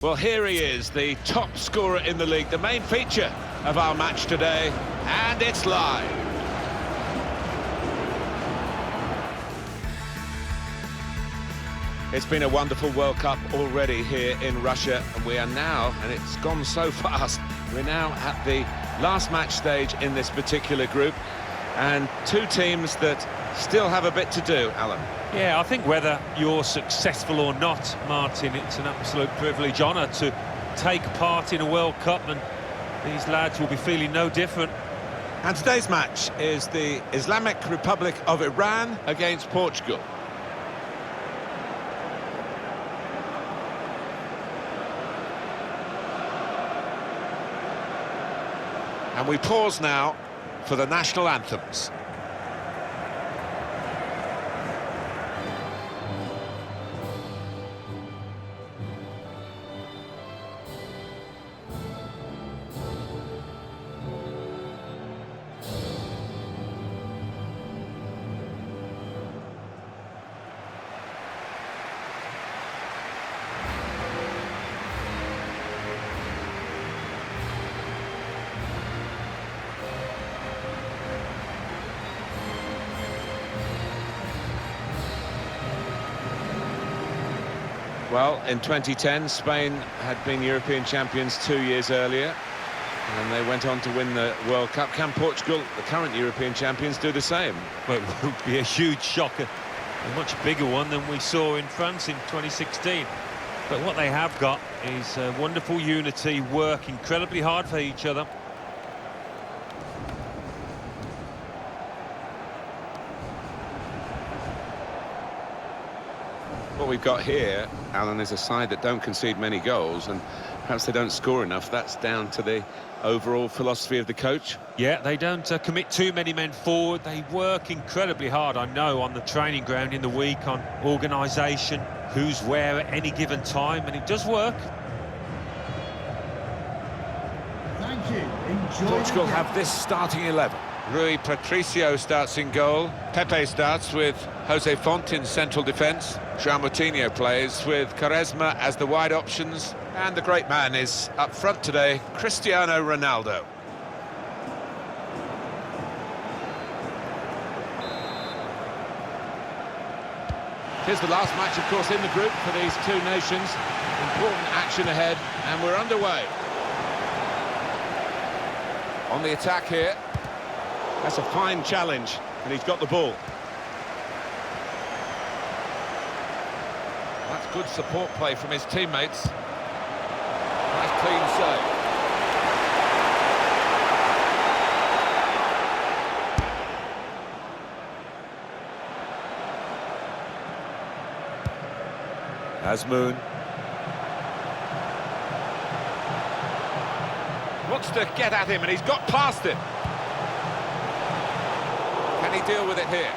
Well, here he is, the top scorer in the league, the main feature of our match today, and it's live. It's been a wonderful World Cup already here in Russia, and we are now, and it's gone so fast, we're now at the last match stage in this particular group, and two teams that still have a bit to do, Alan. Yeah, I think whether you're successful or not, Martin, it's an absolute privilege, honour to take part in a World Cup, and these lads will be feeling no different. And today's match is the Islamic Republic of Iran against Portugal. And we pause now for the national anthems. Well, in 2010, Spain had been European champions 2 years earlier, and they went on to win the World Cup. Can Portugal, the current European champions, do the same? Well, it would be a huge shock, a much bigger one than we saw in France in 2016. But what they have got is wonderful unity, work incredibly hard for each other. What we've got here, Alan, is a side that don't concede many goals, and perhaps they don't score enough. That's down to the overall philosophy of the coach. Yeah, they don't commit too many men forward. They work incredibly hard, I know, on the training ground in the week, on organisation, who's where at any given time, and it does work. Thank you. Enjoy. Portugal have this starting 11. Rui Patricio starts in goal. Pepe starts with Jose Font in central defence. João Moutinho plays with Quaresma as the wide options. And the great man is up front today, Cristiano Ronaldo. Here's the last match, of course, in the group for these two nations. Important action ahead, and we're underway. On the attack here. That's a fine challenge, and he's got the ball. That's good support play from his teammates. Nice clean save. Azmoun. Wants to get at him, and he's got past him. Can he deal with it here?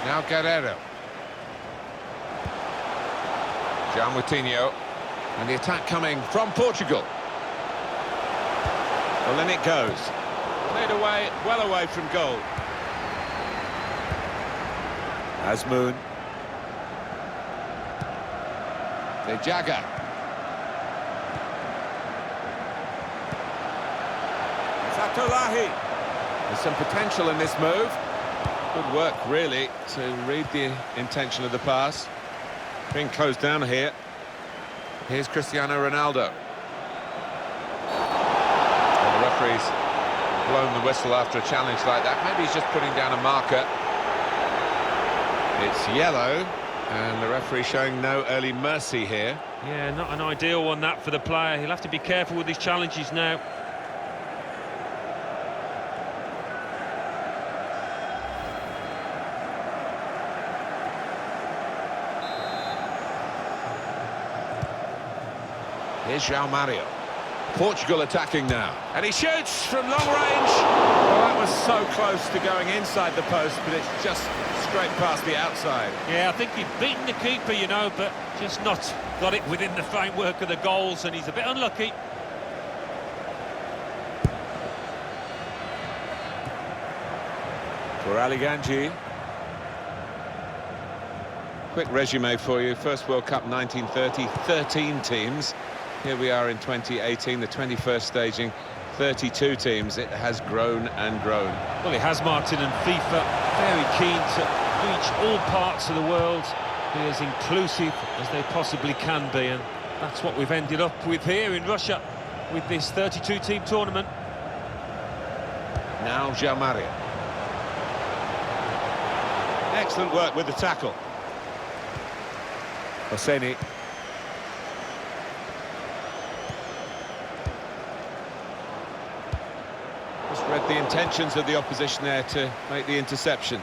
Now Guerrero. João Moutinho. And the attack coming from Portugal. Well, then it goes. Played away, well away from goal. Azmoun. De Jaga. Zatolahi. There's some potential in this move. Good work, really, to read the intention of the pass. Being closed down here. Here's Cristiano Ronaldo. And the referee's blown the whistle after a challenge like that. Maybe he's just putting down a marker. It's yellow, and the referee showing no early mercy here. Yeah, not an ideal one, that, for the player. He'll have to be careful with his challenges now. Here's João Mario. Portugal attacking now. And he shoots from long range. Well, that was so close to going inside the post, but it's just straight past the outside. Yeah, I think he'd beaten the keeper, you know, but just not got it within the framework of the goals, and he's a bit unlucky. For Ali Ganji. Quick resume for you. First World Cup 1930, 13 teams. Here we are in 2018, the 21st staging, 32 teams. It has grown and grown. Well, it has, Martin, and FIFA very keen to reach all parts of the world, be as inclusive as they possibly can be, and that's what we've ended up with here in Russia with this 32-team tournament. Now João Mario. Excellent work with the tackle. Hosseini. Just read the intentions of the opposition there to make the interception.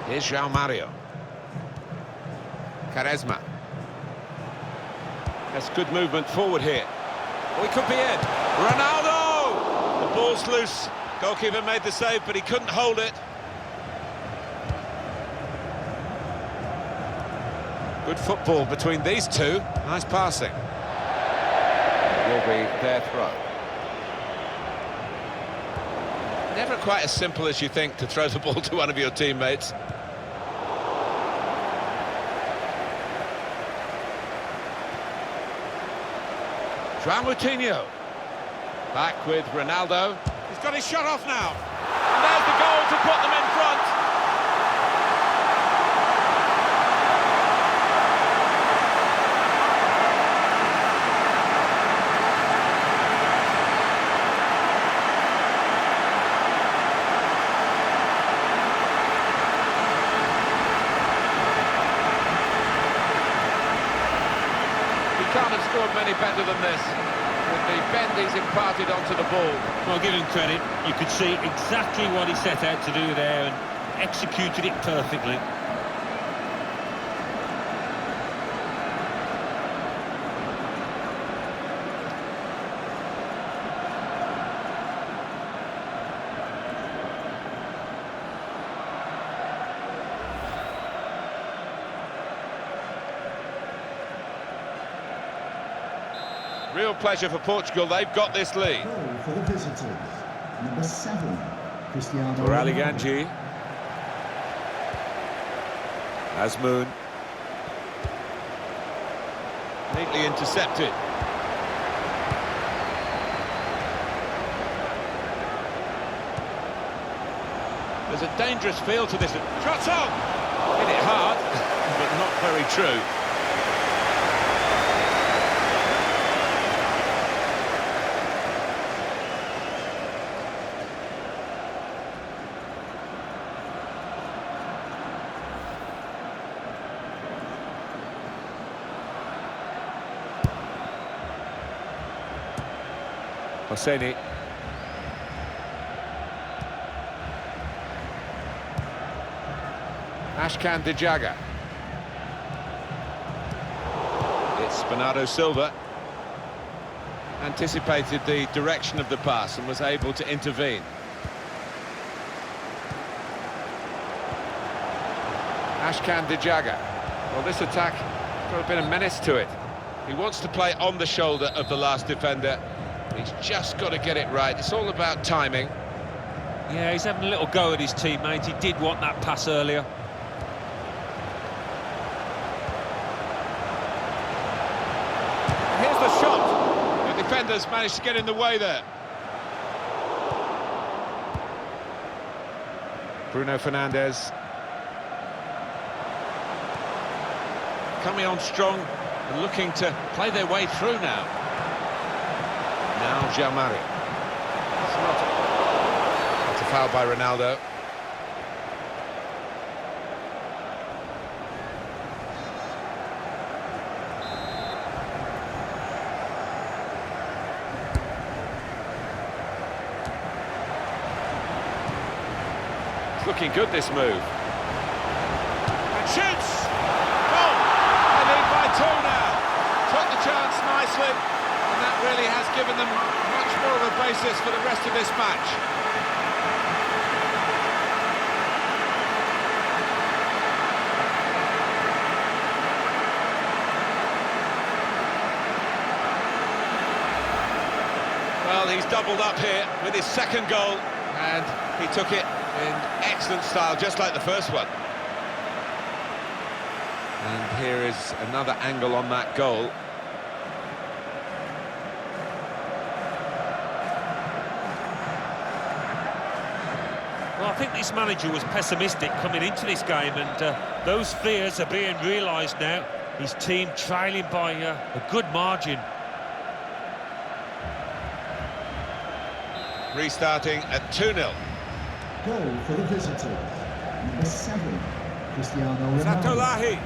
Here's João Mario. Quaresma. That's good movement forward here. We could be in. Ronaldo! The ball's loose. Goalkeeper made the save, but he couldn't hold it. Good football between these two. Nice passing. It will be their throw. Never quite as simple as you think to throw the ball to one of your teammates. João Moutinho. Back with Ronaldo. He's got his shot off now. And there's the goal to put them in front. He can't have scored many better than this. With the bend he's imparted onto the ball. Well, give him credit. You could see exactly what he set out to do there and executed it perfectly. Real pleasure for Portugal. They've got this lead. Goal for the visitors. Number 7, Cristiano For Ali Ronaldo. Ganji. Azmoun. Neatly intercepted. There's a dangerous feel to this. Shots on! Hit it hard, but not very true. Hosseini. Ashkan Dijaga. It's Bernardo Silva. Anticipated the direction of the pass and was able to intervene. Ashkan Dijaga. Well, this attack got a bit of menace to it. He wants to play on the shoulder of the last defender. He's just got to get it right. It's all about timing. Yeah, he's having a little go at his teammate. He did want that pass earlier. Here's the shot. The defenders managed to get in the way there. Bruno Fernandes. Coming on strong and looking to play their way through now. Now João Mario. It's a foul by Ronaldo. It's looking good, this move. And shoots! Goal! They lead by 2 now. Took the chance nicely. And that really has given them much more of a basis for the rest of this match. Well, he's doubled up here with his second goal, and he took it in excellent style, just like the first one. And here is another angle on that goal. Well, I think this manager was pessimistic coming into this game, and those fears are being realised now. His team trailing by a good margin. Restarting at 2-0. Goal for the visitors. Number 7, Cristiano Ronaldo. Zatolahi.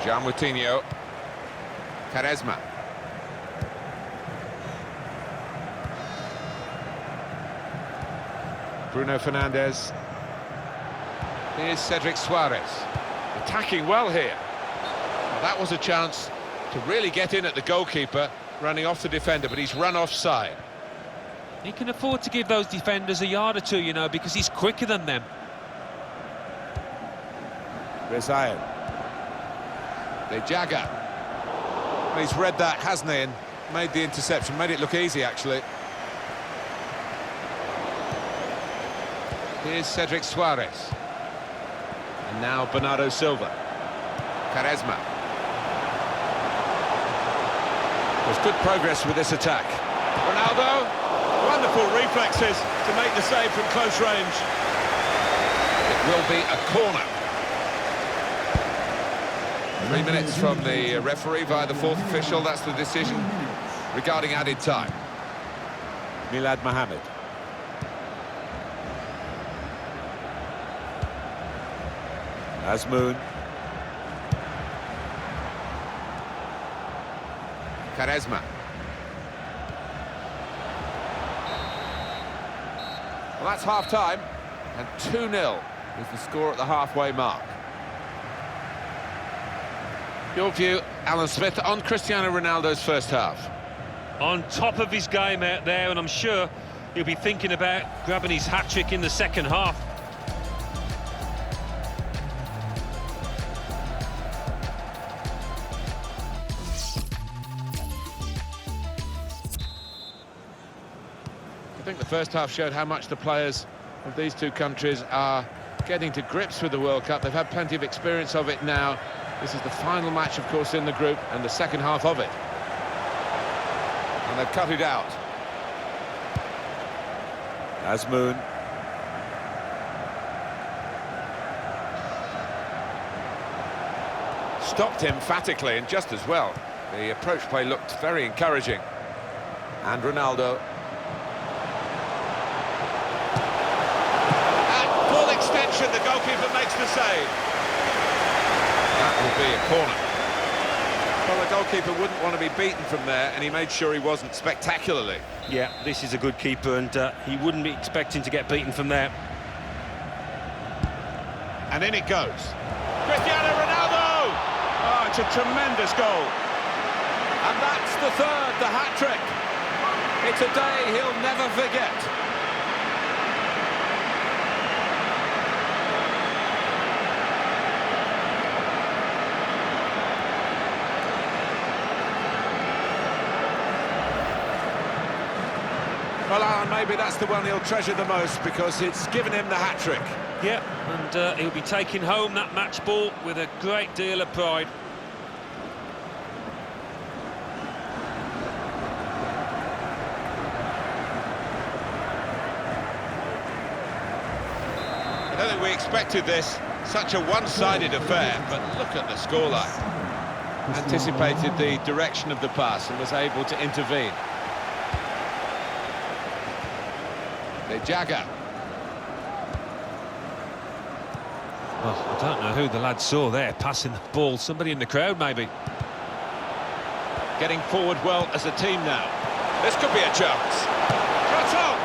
Moutinho. Quaresma. Bruno Fernandes. Here's Cedric Suarez. Attacking well here. Well, that was a chance to really get in at the goalkeeper, running off the defender, but he's run offside. He can afford to give those defenders a yard or two, you know, because he's quicker than them. Rezael. De Jaga. Well, he's read that, hasn't he, and made the interception, made it look easy, actually. Here's Cedric Suarez. And now Bernardo Silva. Quaresma. There's good progress with this attack. Ronaldo. Wonderful reflexes to make the save from close range. It will be a corner. 3 minutes from the referee via the fourth official. That's the decision regarding added time. Milad Mohamed. Azmoun. Quaresma. Well, that's half-time, and 2-0 is the score at the halfway mark. Your view, Alan Smith, on Cristiano Ronaldo's first half? On top of his game out there, and I'm sure he'll be thinking about grabbing his hat-trick in the second half. I think the first half showed how much the players of these two countries are getting to grips with the World Cup. They've had plenty of experience of it now. This is the final match, of course, in the group, and the second half of it. And they've cut it out. Azmoun. Stopped emphatically, and just as well. The approach play looked very encouraging. And Ronaldo. At full extension, the goalkeeper makes the save. That will be a corner. Well, the goalkeeper wouldn't want to be beaten from there, and he made sure he wasn't spectacularly. Yeah, this is a good keeper, and he wouldn't be expecting to get beaten from there. And in it goes. Cristiano Ronaldo! Oh, it's a tremendous goal. And that's the third, the hat-trick. It's a day he'll never forget. Well, Alan, maybe that's the one he'll treasure the most because it's given him the hat-trick. Yeah, and he'll be taking home that match ball with a great deal of pride. I don't think we expected this, such a one-sided affair, but look at the scoreline. Anticipated the direction of the pass and was able to intervene. De Jaga. Well, I don't know who the lad saw there passing the ball. Somebody in the crowd, maybe. Getting forward well as a team now. This could be a chance. Shot on!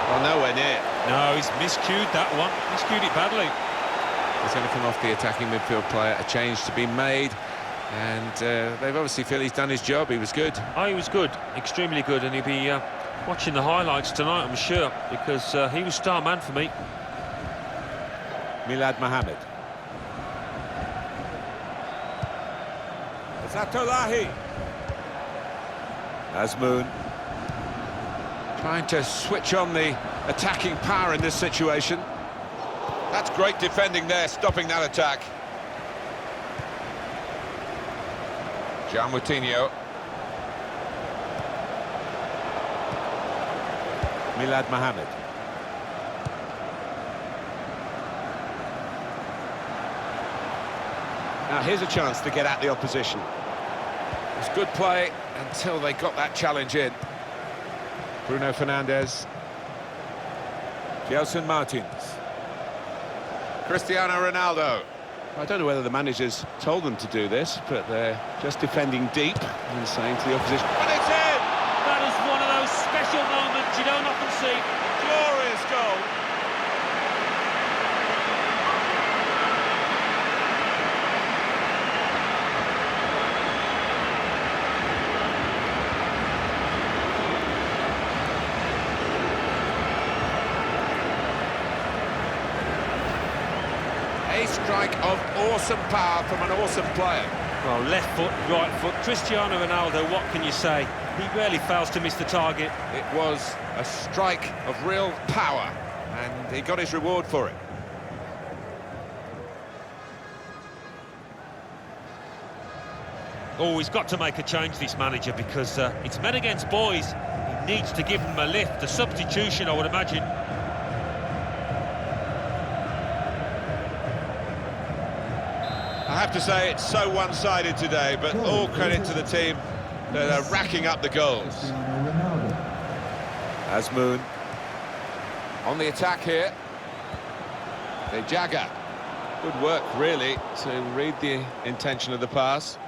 Well, nowhere near. No, he's miscued that one. Miscued it badly. There's anything off the attacking midfield player, a change to be made. And they obviously feel he's done his job. He was good. Oh, he was good. Extremely good. And he'll be watching the highlights tonight, I'm sure, because he was star man for me. Milad Mohammed. Zatolahi. Azmoun. Trying to switch on the attacking power in this situation. That's great defending there, stopping that attack. Moutinho. Milad Mohammed. Now here's a chance to get at the opposition. It's good play until they got that challenge in. Bruno Fernandes. Gelson Martins. Cristiano Ronaldo. I don't know whether the managers told them to do this, but they're just defending deep and saying to the opposition, and it's in! That is one of those special moments you don't often see. Glorious goal. A strike of awesome power from an awesome player. Well, left foot, right foot. Cristiano Ronaldo, what can you say? He rarely fails to miss the target. It was a strike of real power, and he got his reward for it. Oh, he's got to make a change, this manager, because it's men against boys. He needs to give them a lift. The substitution, I would imagine. I have to say it's so one-sided today, but all credit to the team that are racking up the goals. Cristiano Ronaldo. Azmoun on the attack here. De Jaga. Good work, really, to read the intention of the pass.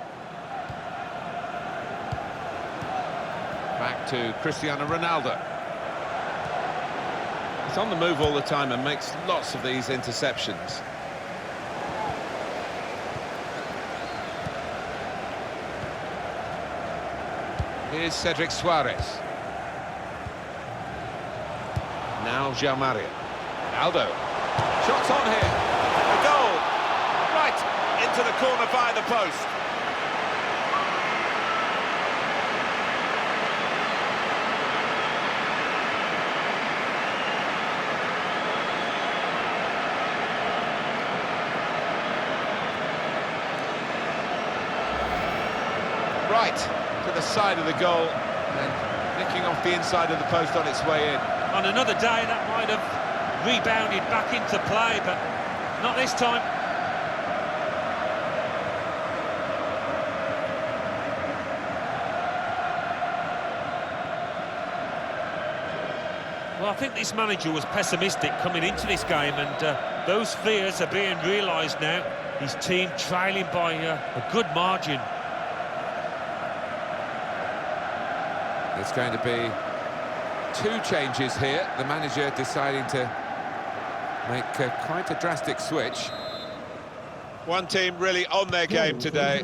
Back to Cristiano Ronaldo. He's on the move all the time and makes lots of these interceptions. Here's Cedric Suarez. Now João Mario. Aldo. Shots on here. A goal. Right into the corner via the post. Right to the side of the goal and nicking off the inside of the post on its way in. On another day, that might have rebounded back into play, but not this time. Well, I think this manager was pessimistic coming into this game, and those fears are being realised now. His team trailing by a good margin. It's going to be two changes here. The manager deciding to make quite a drastic switch. One team really on their game today,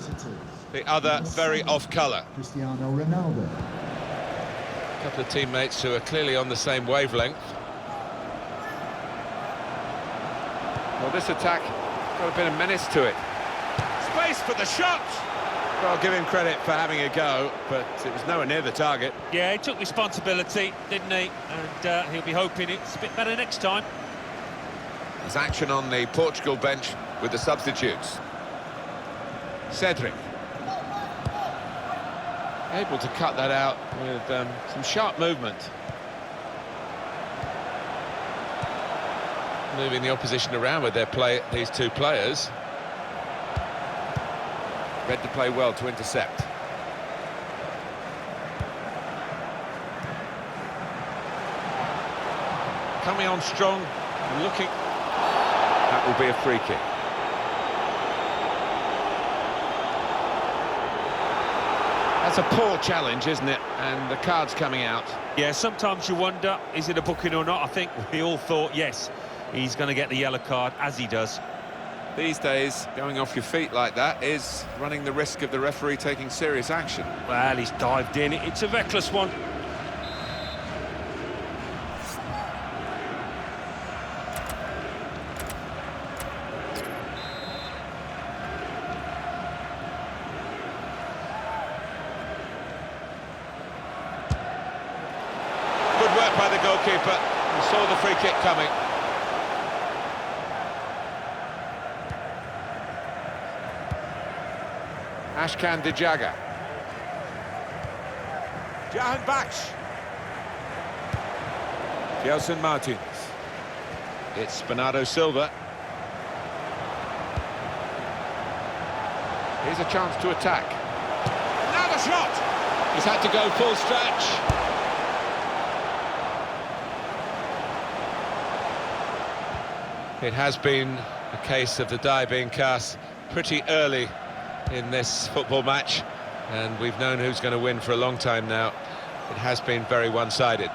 the other very off colour. Cristiano Ronaldo. A couple of teammates who are clearly on the same wavelength. Well, this attack got a bit of menace to it. Space for the shot! Well, I'll give him credit for having a go, but it was nowhere near the target. Yeah, he took responsibility, didn't he? And he'll be hoping it's a bit better next time. There's action on the Portugal bench with the substitutes. Cedric. Able to cut that out with some sharp movement. Moving the opposition around with these two players. Read to play well to intercept. Coming on strong, looking. That will be a free kick. That's a poor challenge, isn't it? And the card's coming out. Yeah, sometimes you wonder, is it a booking or not? I think we all thought, yes, he's going to get the yellow card, as he does. These days, going off your feet like that is running the risk of the referee taking serious action. Well, he's dived in. It's a reckless one. work by the goalkeeper. He saw the free kick coming. Ashkan Dijaga. Jahan Baksh. Gelson Martins. It's Bernardo Silva. Here's a chance to attack. Now the shot! He's had to go full stretch. It has been a case of the die being cast pretty early in this football match, and we've known who's going to win for a long time now. It has been very one-sided.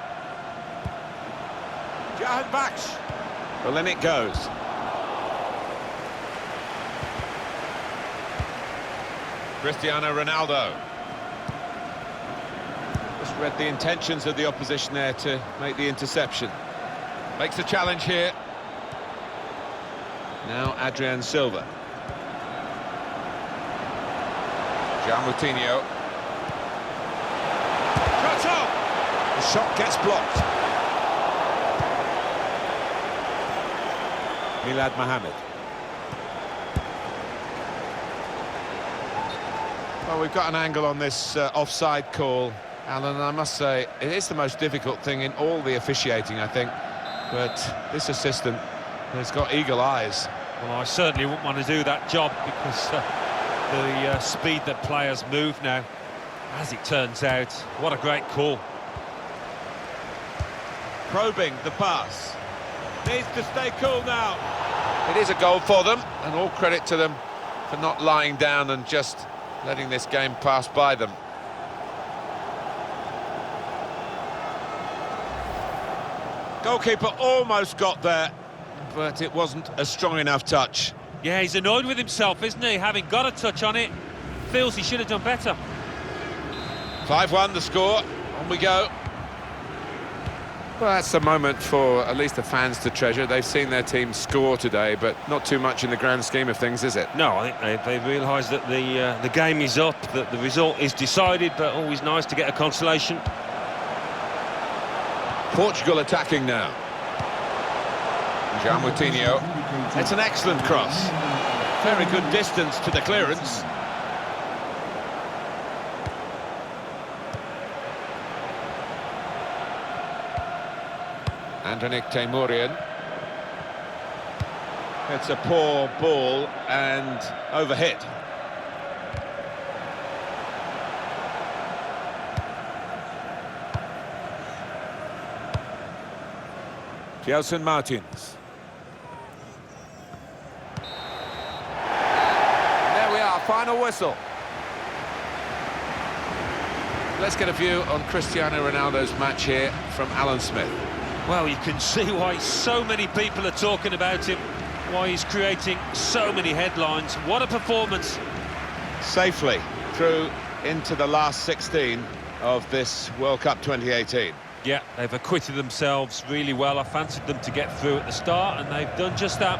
Jahan Baksh. Well, then it goes. Cristiano Ronaldo. Just read the intentions of the opposition there to make the interception. Makes the challenge here. Now Adrian Silva. João Moutinho. Shots up! The shot gets blocked. Milad Mohammed. Well, we've got an angle on this offside call, Alan, and I must say it is the most difficult thing in all the officiating, I think. But this assistant has got eagle eyes. Well, I certainly wouldn't want to do that job because the speed that players move now, as it turns out, what a great call. Probing the pass. Needs to stay cool now. It is a goal for them, and all credit to them for not lying down and just letting this game pass by them. Goalkeeper almost got there, but it wasn't a strong enough touch. Yeah, he's annoyed with himself, isn't he? Having got a touch on it, feels he should have done better. 5-1 the score, on we go. Well, that's the moment for at least the fans to treasure. They've seen their team score today, but not too much in the grand scheme of things, is it? No, I think they realise that the game is up, that the result is decided, but always nice to get a consolation. Portugal attacking now. João Moutinho. It's an excellent cross. Very good distance to the clearance. Antonik Teimourian. It's a poor ball and overhit. Gelson Martins. And there we are, final whistle. Let's get a view on Cristiano Ronaldo's match here from Alan Smith. Well, you can see why so many people are talking about him, why he's creating so many headlines. What a performance. Safely through into the last 16 of this World Cup 2018. Yeah, they've acquitted themselves really well. I fancied them to get through at the start, and they've done just that.